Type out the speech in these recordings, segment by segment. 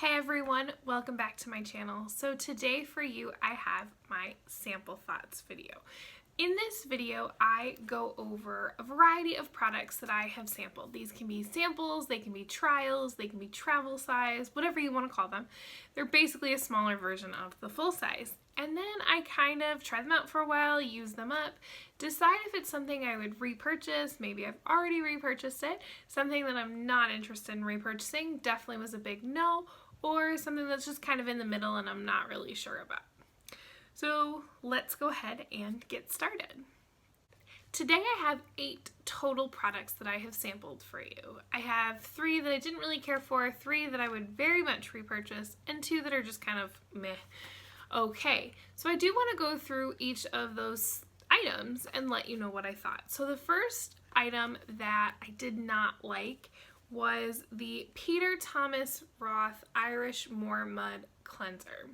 Hey everyone, welcome back to my channel. So today for you I have my sample thoughts video. In this video I go over a variety of products that I have sampled. These can be samples, they can be trials, they can be travel size, whatever you want to call them. They're basically a smaller version of the full size. And then I kind of try them out for a while, use them up, decide if it's something I would repurchase. Maybe I've already repurchased it. Something that I'm not interested in repurchasing, definitely was a big no, or something that's just kind of in the middle and I'm not really sure about. So let's go ahead and get started. Today I have 8 total products that I have sampled for you. I have 3 that I didn't really care for, 3 that I would very much repurchase, and 2 that are just kind of meh. Okay, so I do want to go through each of those items and let you know what I thought. So the first item that I did not like was the Peter Thomas Roth Irish Moor Mud Cleanser.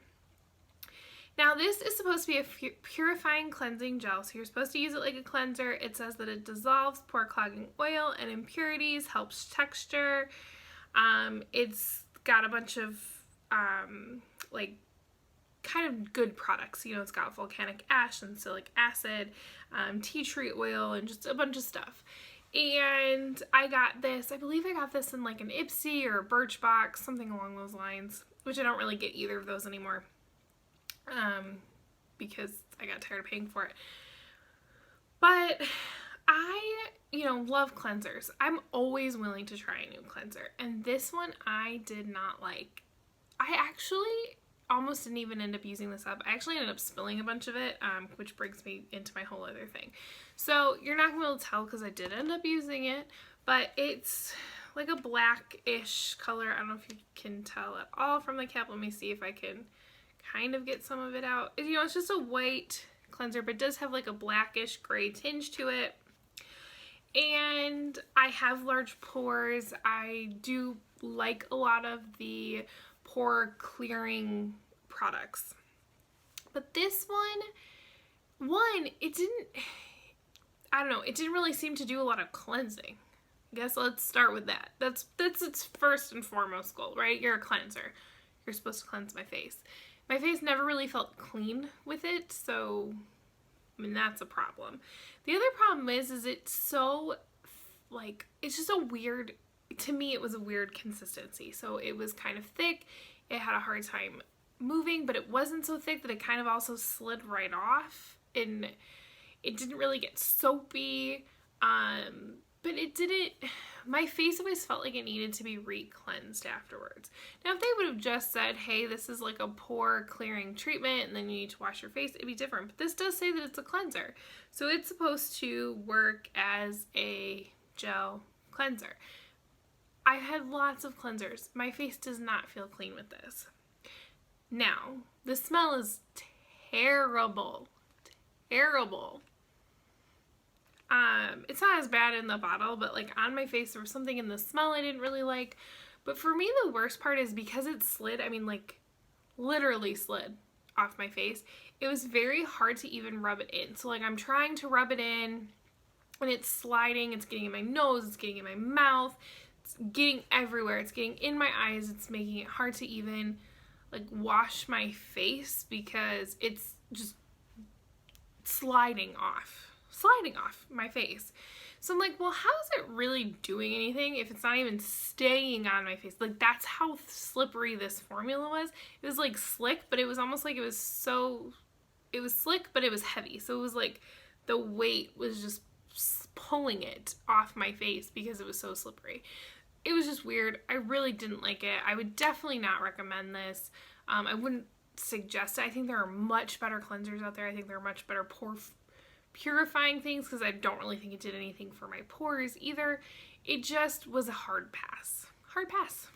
Now this is supposed to be a purifying cleansing gel, so you're supposed to use it like a cleanser. It says that it dissolves pore clogging oil and impurities, helps texture. It's got a bunch of like kind of good products. You know, it's got volcanic ash and salicylic acid, tea tree oil, and just a bunch of stuff. And I got this, I believe I got this in like an Ipsy or a Birchbox, something along those lines, which I don't really get either of those anymore because I got tired of paying for it. But I, love cleansers. I'm always willing to try a new cleanser, and this one I did not like. I actually almost didn't even end up using this up. I actually ended up spilling a bunch of it, which brings me into my whole other thing. So you're not going to be able to tell because I did end up using it, but it's like a blackish color. I don't know if you can tell at all from the cap. Let me see if I can kind of get some of it out. It's just a white cleanser, but it does have like a blackish gray tinge to it. And I have large pores. I do like a lot of the pore clearing products, but this one it didn't really seem to do a lot of cleansing. I guess let's start with that. That's its first and foremost goal, right? You're a cleanser, you're supposed to cleanse my face. My face never really felt clean with it, so that's a problem. The other problem is it's so it's just a weird, to me it was a weird consistency. So it was kind of thick, it had a hard time moving, but it wasn't so thick that it kind of also slid right off, and it didn't really get soapy, but it didn't, my face always felt like it needed to be re-cleansed afterwards. Now if they would have just said, hey, this is like a pore clearing treatment and then you need to wash your face, it'd be different, but this does say that it's a cleanser, so it's supposed to work as a gel cleanser. I had lots of cleansers. My face does not feel clean with this. Now, the smell is terrible. Terrible. It's not as bad in the bottle, but like on my face there was something in the smell I didn't really like. But for me the worst part is because it slid, literally slid off my face. It was very hard to even rub it in. So like I'm trying to rub it in and it's sliding, it's getting in my nose, it's getting in my mouth, it's getting everywhere, it's getting in my eyes, it's making it hard to even like wash my face because it's just sliding off my face. So I'm like, well, how is it really doing anything if it's not even staying on my face? Like, that's how slippery this formula was. It was like slick, but it was almost like it was slick, but it was heavy. So it was like the weight was just pulling it off my face because it was so slippery. It was just weird. I really didn't like it. I would definitely not recommend this. I wouldn't suggest it. I think there are much better cleansers out there. I think there are much better pore purifying things because I don't really think it did anything for my pores either. It just was a hard pass. Hard pass.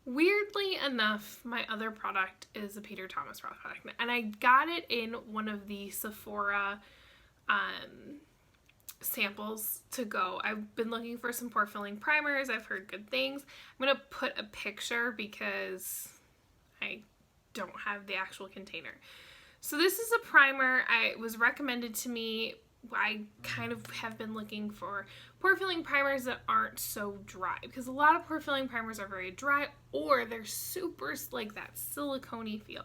Weirdly enough, my other product is a Peter Thomas Roth product, and I got it in one of the Sephora samples to go. I've been looking for some pore filling primers. I've heard good things. I'm going to put a picture because I don't have the actual container. So this is a primer. It was recommended to me I kind of have been looking for pore filling primers that aren't so dry, because a lot of pore filling primers are very dry, or they're super like that silicone-y feel.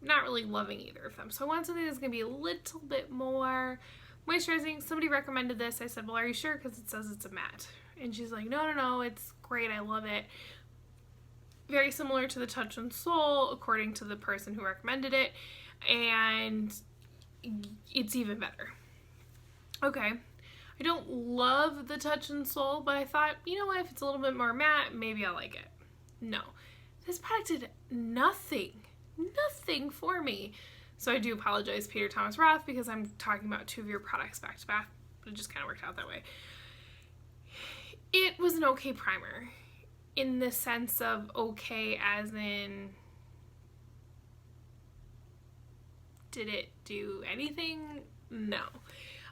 Not really loving either of them. So I want something that's going to be a little bit more moisturizing. Somebody recommended this. I said, well, are you sure? Because it says it's a matte. And she's like, no, no, no, it's great. I love it. Very similar to the Touch and Soul, according to the person who recommended it. And it's even better. Okay. I don't love the Touch and Soul, but I thought, you know what, if it's a little bit more matte, maybe I'll like it. No. This product did nothing for me. So I do apologize, Peter Thomas Roth, because I'm talking about two of your products back to back, but it just kind of worked out that way. It was an okay primer, in the sense of okay as in, did it do anything? No.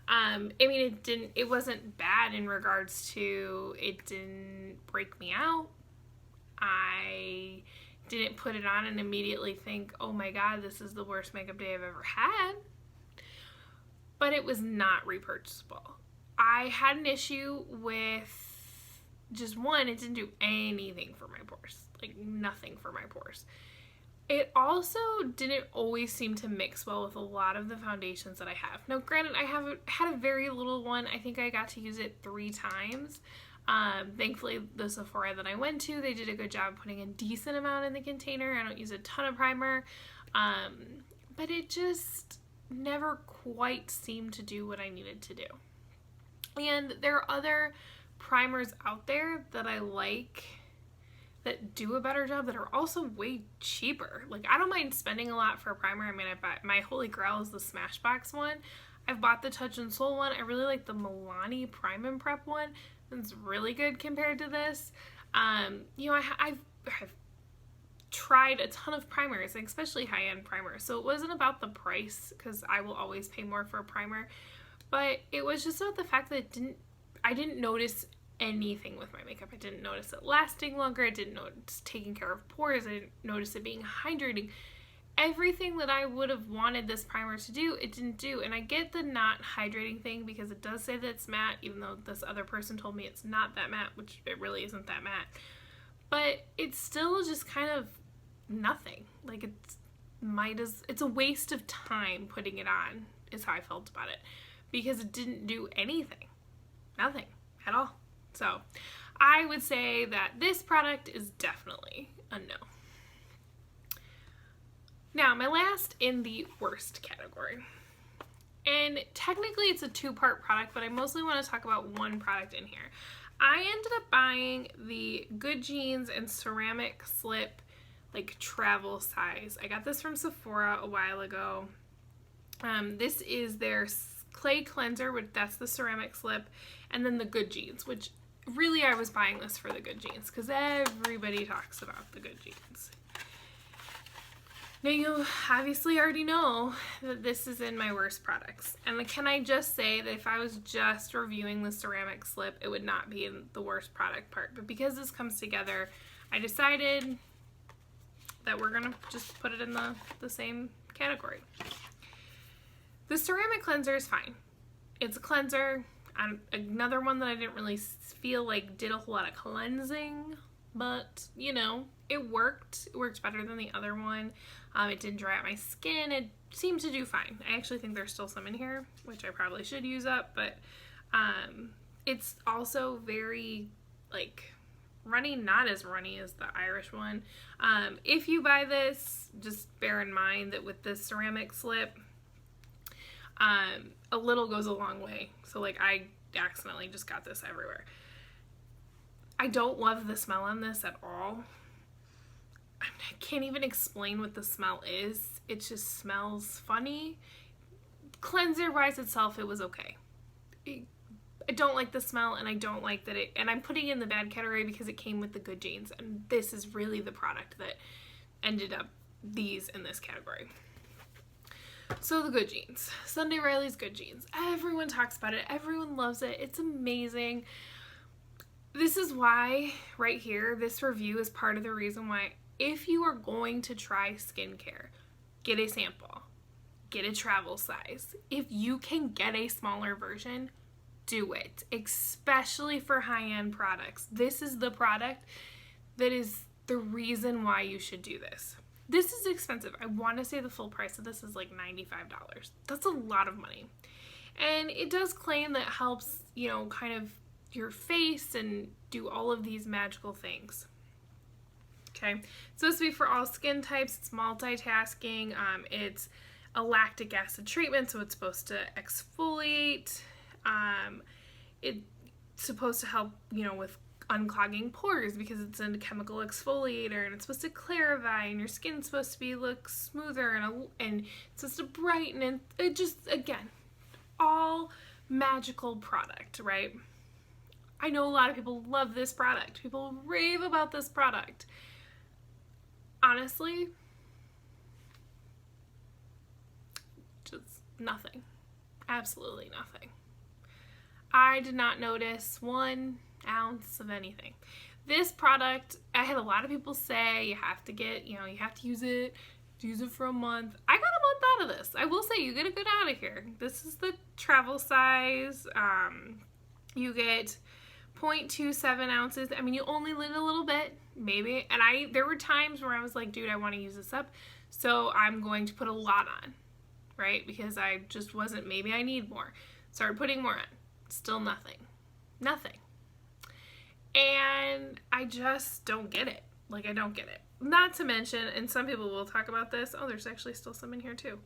I mean, it wasn't bad in regards to, it didn't break me out. I didn't put it on and immediately think, oh my god, this is the worst makeup day I've ever had. But it was not repurchasable. I had an issue with just one, it didn't do anything for my pores. Like, nothing for my pores. It also didn't always seem to mix well with a lot of the foundations that I have. Now, granted, I have had a very little one. I think I got to use it 3 times. Thankfully, the Sephora that I went to, they did a good job putting a decent amount in the container. I don't use a ton of primer, but it just never quite seemed to do what I needed to do. And there are other primers out there that I like that do a better job that are also way cheaper. Like, I don't mind spending a lot for a primer. I mean, I bought, my holy grail is the Smashbox one. I've bought the Touch and Soul one. I really like the Milani Prime and Prep one. It's really good compared to this. You know, I've tried a ton of primers, especially high-end primers. So it wasn't about the price, because I will always pay more for a primer. But it was just about the fact that I didn't notice anything with my makeup. I didn't notice it lasting longer. I didn't notice taking care of pores. I didn't notice it being hydrating. Everything that I would have wanted this primer to do, it didn't do. And I get the not hydrating thing, because it does say that it's matte, even though this other person told me it's not that matte, which it really isn't that matte. But it's still just kind of nothing. Like, it's a waste of time putting it on, is how I felt about it. Because it didn't do anything. Nothing at all. So I would say that this product is definitely a no. Now, my last in the worst category. And technically it's a 2-part product, but I mostly want to talk about one product in here. I ended up buying the Good Genes and Ceramic Slip, like, travel size. I got this from Sephora a while ago. This is their clay cleanser, which that's the ceramic slip, and then the Good Genes, which really I was buying this for the Good Genes, because everybody talks about the Good Genes. Now, you obviously already know that this is in my worst products. And can I just say that if I was just reviewing the ceramic slip, it would not be in the worst product part. But because this comes together, I decided that we're going to just put it in the same category. The ceramic cleanser is fine. It's a cleanser. Another one that I didn't really feel like did a whole lot of cleansing, but, you know, it worked. It worked better than the other one. It didn't dry out my skin. It seemed to do fine. I actually think there's still some in here, which I probably should use up, but it's also very, like, runny, not as runny as the Irish one. If you buy this, just bear in mind that with this ceramic slip, a little goes a long way. So, like, I accidentally just got this everywhere. I don't love the smell on this at all. I can't even explain what the smell is. It just smells funny. Cleanser-wise itself, it was okay. I don't like the smell, and I don't like that and I'm putting it in the bad category because it came with the Good Genes, and this is really the product that ended up in this category. So the Good Genes. Sunday Riley's Good Genes. Everyone talks about it. Everyone loves it. It's amazing. This is why, right here, this review is part of the reason why, if you are going to try skincare, get a sample. get a travel size. If you can get a smaller version, do it, especially for high-end products. This is the product that is the reason why you should do this. This is expensive. I want to say the full price of this is like $95. That's a lot of money. And it does claim that it helps, you know, kind of your face and do all of these magical things. Okay, it's supposed to be for all skin types. It's multitasking. It's a lactic acid treatment, so it's supposed to exfoliate. It's supposed to help, you know, with unclogging pores because it's a chemical exfoliator, and it's supposed to clarify, and your skin's supposed to look smoother, and it's supposed to brighten, and it just, again, all magical product, right? I know a lot of people love this product. People rave about this product. Honestly, just nothing. Absolutely nothing. I did not notice 1 ounce of anything. This product, I had a lot of people say you have to get, you know, you have to use it for a month. I got a month out of this. I will say you get a good out of here. This is the travel size. You get 0.27 ounces. I mean, you only need a little bit, maybe. And there were times where I was like, dude, I want to use this up, so I'm going to put a lot on, right? Because I just wasn't, maybe I need more. Started putting more on. Still nothing. Nothing. And I just don't get it. Like, I don't get it. Not to mention, and some people will talk about this. Oh, there's actually still some in here too.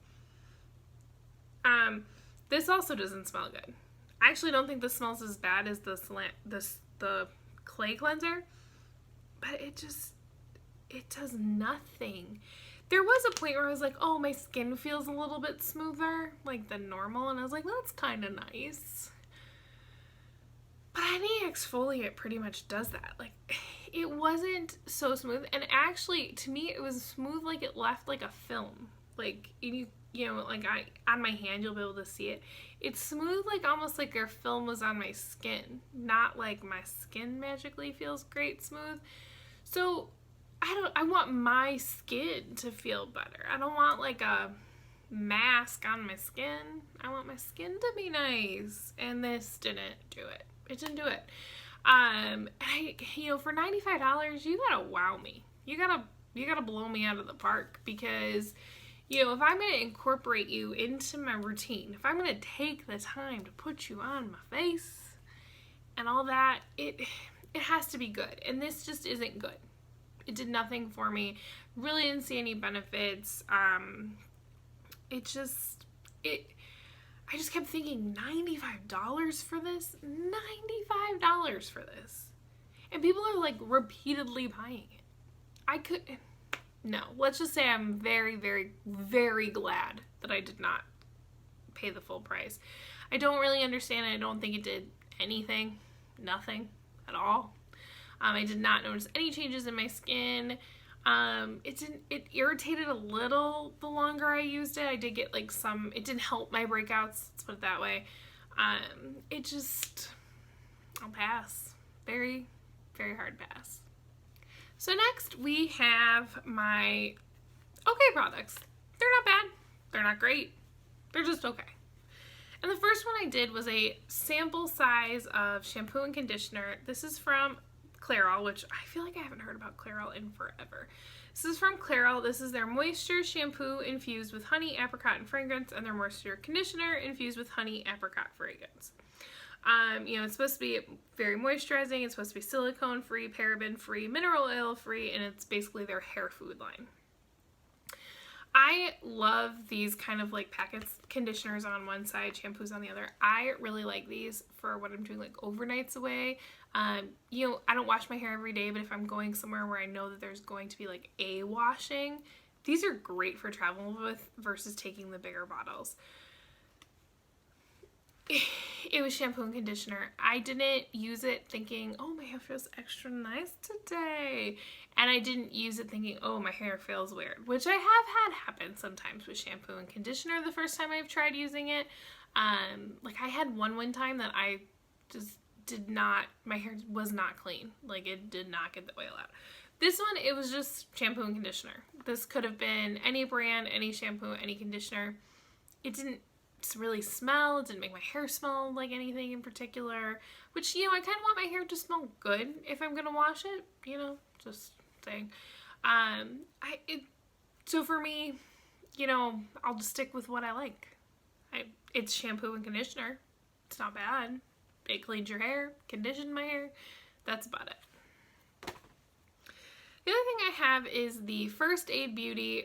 This also doesn't smell good. I actually don't think this smells as bad as the clay cleanser, but it does nothing. There was a point where I was like, oh, my skin feels a little bit smoother, like the normal, and I was like, that's kind of nice. But any exfoliate pretty much does that. Like, it wasn't so smooth, and actually, to me, it was smooth like it left like a film. Like, you know, like on my hand, you'll be able to see it. It's smooth like almost like your film was on my skin, not like my skin magically feels great smooth. So, I want my skin to feel better. I don't want like a mask on my skin. I want my skin to be nice, and this didn't do it. It didn't do it. You know, for $95, you gotta wow me. You gotta blow me out of the park, because, you know, if I'm gonna incorporate you into my routine, if I'm gonna take the time to put you on my face and all that, it has to be good. And this just isn't good. It did nothing for me. Really didn't see any benefits. I just kept thinking, $95 for this? $95 for this. And people are like repeatedly buying it. No, let's just say I'm very, very, very glad that I did not pay the full price. I don't really understand it. I don't think it did anything. Nothing at all. I did not notice any changes in my skin. It irritated a little the longer I used it. I did get like it didn't help my breakouts, let's put it that way. I'll pass. Very, very hard pass. So next we have my okay products. They're not bad. They're not great. They're just okay. And the first one I did was a sample size of shampoo and conditioner. This is from Clairol, which I feel like I haven't heard about Clairol in forever. This is from Clairol. This is their moisture shampoo infused with honey, apricot, and fragrance, and their moisture conditioner infused with honey, apricot, fragrance. You know, it's supposed to be very moisturizing. It's supposed to be silicone-free, paraben-free, mineral oil-free, and it's basically their hair food line. I love these kind of like packets, conditioners on one side, shampoos on the other. I really like these for what I'm doing like overnights away. You know, I don't wash my hair every day, but if I'm going somewhere where I know that there's going to be like a washing, these are great for traveling with versus taking the bigger bottles. It was shampoo and conditioner. I didn't use it thinking, oh, my hair feels extra nice today. And I didn't use it thinking, oh, my hair feels weird, which I have had happen sometimes with shampoo and conditioner the first time I've tried using it. Like I had one time that I just did not, my hair was not clean. Like it did not get the oil out. This one, it was just shampoo and conditioner. This could have been any brand, any shampoo, any conditioner. it didn't really smell. It didn't make my hair smell like anything in particular, which, you know, I kind of want my hair to smell good if I'm going to wash it, you know, just saying. So for me, you know, I'll just stick with what I like. It's shampoo and conditioner. It's not bad. It cleans your hair, conditions my hair. That's about it. The other thing I have is the First Aid Beauty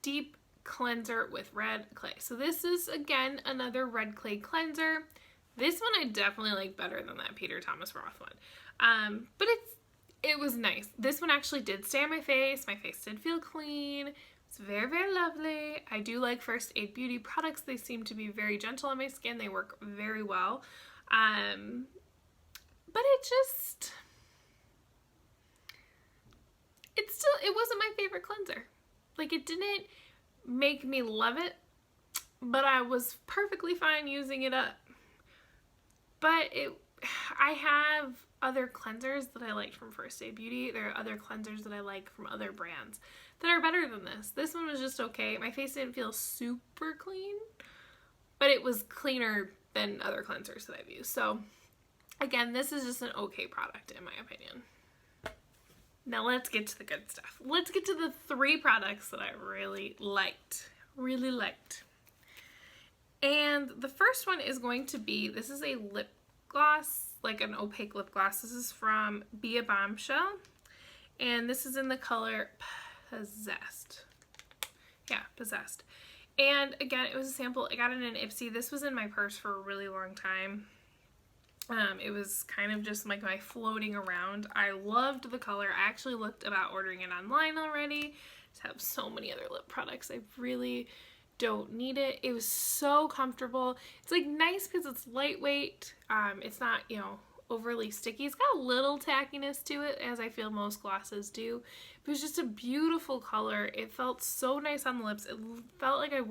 Deep Cleanser with Red Clay. So this is, again, another red clay cleanser. This one I definitely like better than that Peter Thomas Roth one. But it was nice. This one actually did stay on my face. My face did feel clean. It's very, very lovely. I do like First Aid Beauty products. They seem to be very gentle on my skin. They work very well. But it wasn't my favorite cleanser. Like, it didn't make me love it, but I was perfectly fine using it up. But I have other cleansers that I like from First Aid Beauty. There are other cleansers that I like from other brands that are better than this. This one was just okay. My face didn't feel super clean, but it was cleaner than other cleansers that I've used. So again, this is just an okay product in my opinion. Now let's get to the good stuff. Let's get to the 3 products that I really liked. And the first one is going to be, this is a lip gloss, like an opaque lip gloss. This is from Bombshell. And this is in the color Possessed. Yeah, Possessed. And again, it was a sample. I got it in Ipsy. This was in my purse for a really long time. It was kind of just like my floating around. I loved the color. I actually looked about ordering it online already. I have so many other lip products. I really don't need it. It was so comfortable. It's like nice because it's lightweight. It's not, you know, overly sticky. It's got a little tackiness to it, as I feel most glosses do. It was just a beautiful color. It felt so nice on the lips. It felt like I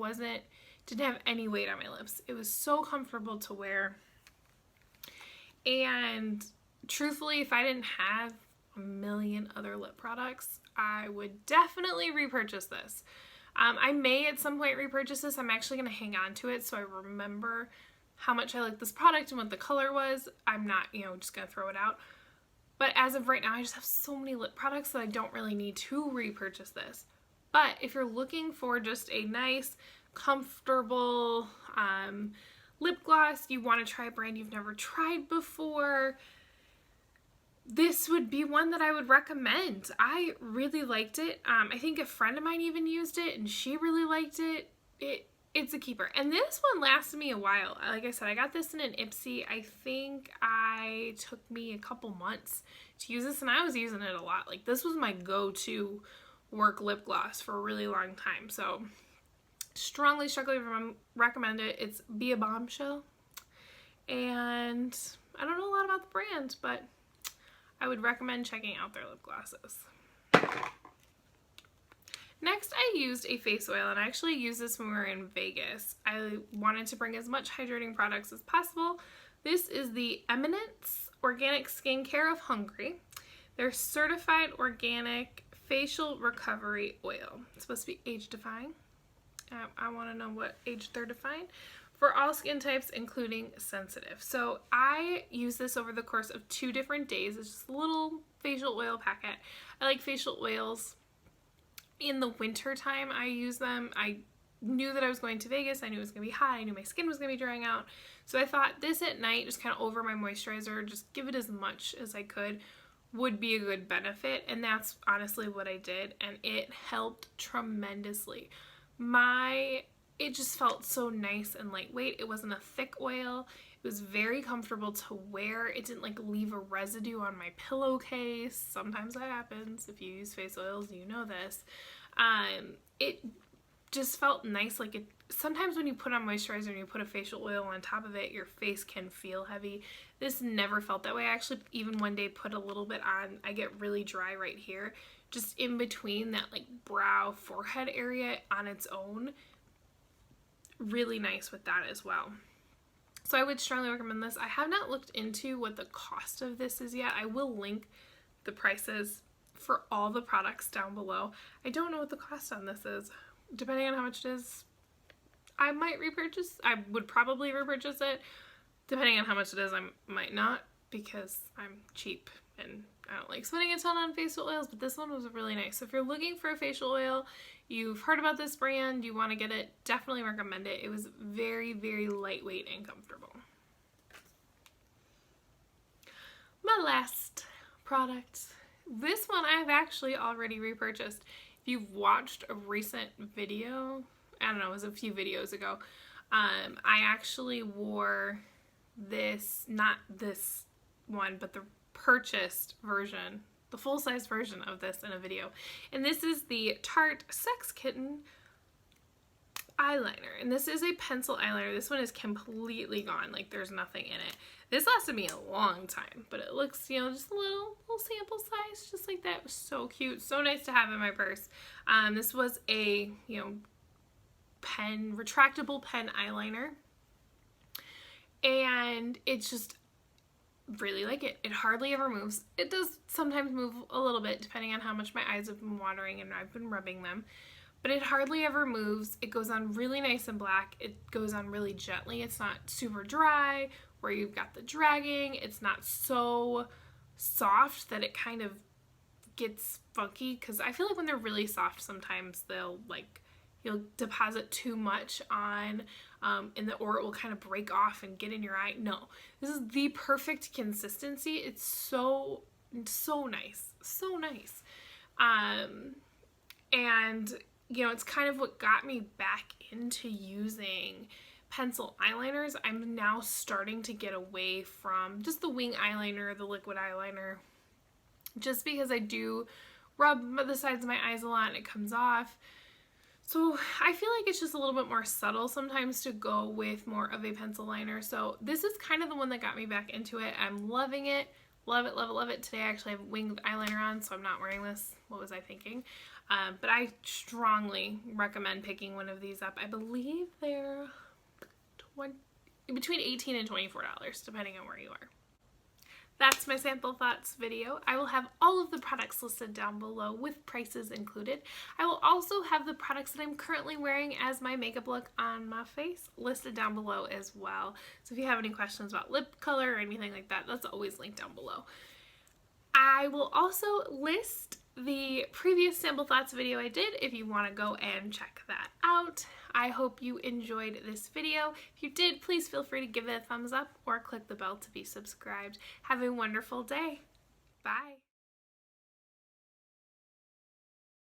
didn't have any weight on my lips. It was so comfortable to wear. And truthfully, if I didn't have a million other lip products, I would definitely repurchase this. I may at some point repurchase this. I'm actually going to hang on to it so I remember how much I like this product and what the color was. I'm not, you know, just going to throw it out. But as of right now, I just have so many lip products that I don't really need to repurchase this. But if you're looking for just a nice, comfortable lip gloss, you want to try a brand you've never tried before, this would be one that I would recommend. I really liked it. I think a friend of mine even used it and she really liked it. It's a keeper. And this one lasted me a while. Like I said, I got this in an Ipsy. I think it took me a couple months to use this and I was using it a lot. Like, this was my go-to work lip gloss for a really long time. So strongly recommend it. It's Bombshell. And I don't know a lot about the brand, but I would recommend checking out their lip glosses. Next, I used a face oil, and I actually used this when we were in Vegas. I wanted to bring as much hydrating products as possible. This is the Eminence Organic Skincare of Hungary. They're certified organic facial recovery oil. It's supposed to be age-defying. I want to know what age they're defined. For all skin types, including sensitive. So I use this over the course of 2 different days. It's just a little facial oil packet. I like facial oils. In the winter time, I use them. I knew that I was going to Vegas. I knew it was going to be hot. I knew my skin was going to be drying out. So I thought this at night, just kind of over my moisturizer, just give it as much as I could, would be a good benefit. And that's honestly what I did. And it helped tremendously. It just felt so nice and lightweight. It wasn't a thick oil. It was very comfortable to wear. It didn't like leave a residue on my pillowcase. Sometimes that happens. If you use face oils, you know this. It just felt nice. Like sometimes when you put on moisturizer and you put a facial oil on top of it, your face can feel heavy. This never felt that way. I actually even one day put a little bit on. I get really dry right here, just in between that like brow forehead area on its own. Really nice with that as well. So I would strongly recommend this. I have not looked into what the cost of this is yet. I will link the prices for all the products down below. I don't know what the cost on this is. Depending on how much it is, I might repurchase. I would probably repurchase it. Depending on how much it is, I might not, because I'm cheap and I don't like spending a ton on facial oils, but this one was really nice. So if you're looking for a facial oil, you've heard about this brand, you want to get it, definitely recommend it. It was very, very lightweight and comfortable. My last product. This one I've actually already repurchased. If you've watched a recent video, I don't know, it was a few videos ago, I actually wore this, not this one, but the purchased version, the full-size version of this in a video. And this is the Tarte Sex Kitten eyeliner. And this is a pencil eyeliner. This one is completely gone. Like, there's nothing in it. This lasted me a long time, but it looks, you know, just a little sample size, just like that. It was so cute. So nice to have in my purse. This was a, you know, retractable pen eyeliner. And it's just really like it. It hardly ever moves. It does sometimes move a little bit depending on how much my eyes have been watering and I've been rubbing them, but it hardly ever moves. It goes on really nice and black. It goes on really gently. It's not super dry where you've got the dragging. It's not so soft that it kind of gets funky, because I feel like when they're really soft sometimes you'll deposit too much on or it will kind of break off and get in your eye. No, this is the perfect consistency. It's so nice, so nice. And you know, it's kind of what got me back into using pencil eyeliners. I'm now starting to get away from just the wing eyeliner, the liquid eyeliner, just because I do rub the sides of my eyes a lot and it comes off. So I feel like it's just a little bit more subtle sometimes to go with more of a pencil liner. So this is kind of the one that got me back into it. I'm loving it. Love it, love it, love it. Today I actually have winged eyeliner on, so I'm not wearing this. What was I thinking? But I strongly recommend picking one of these up. I believe they're between $18 and $24, depending on where you are. That's my sample thoughts video. I will have all of the products listed down below with prices included. I will also have the products that I'm currently wearing as my makeup look on my face listed down below as well. So if you have any questions about lip color or anything like that, that's always linked down below. I will also list the previous sample thoughts video I did if you want to go and check that out. I hope you enjoyed this video. If you did, please feel free to give it a thumbs up or click the bell to be subscribed. Have a wonderful day. Bye.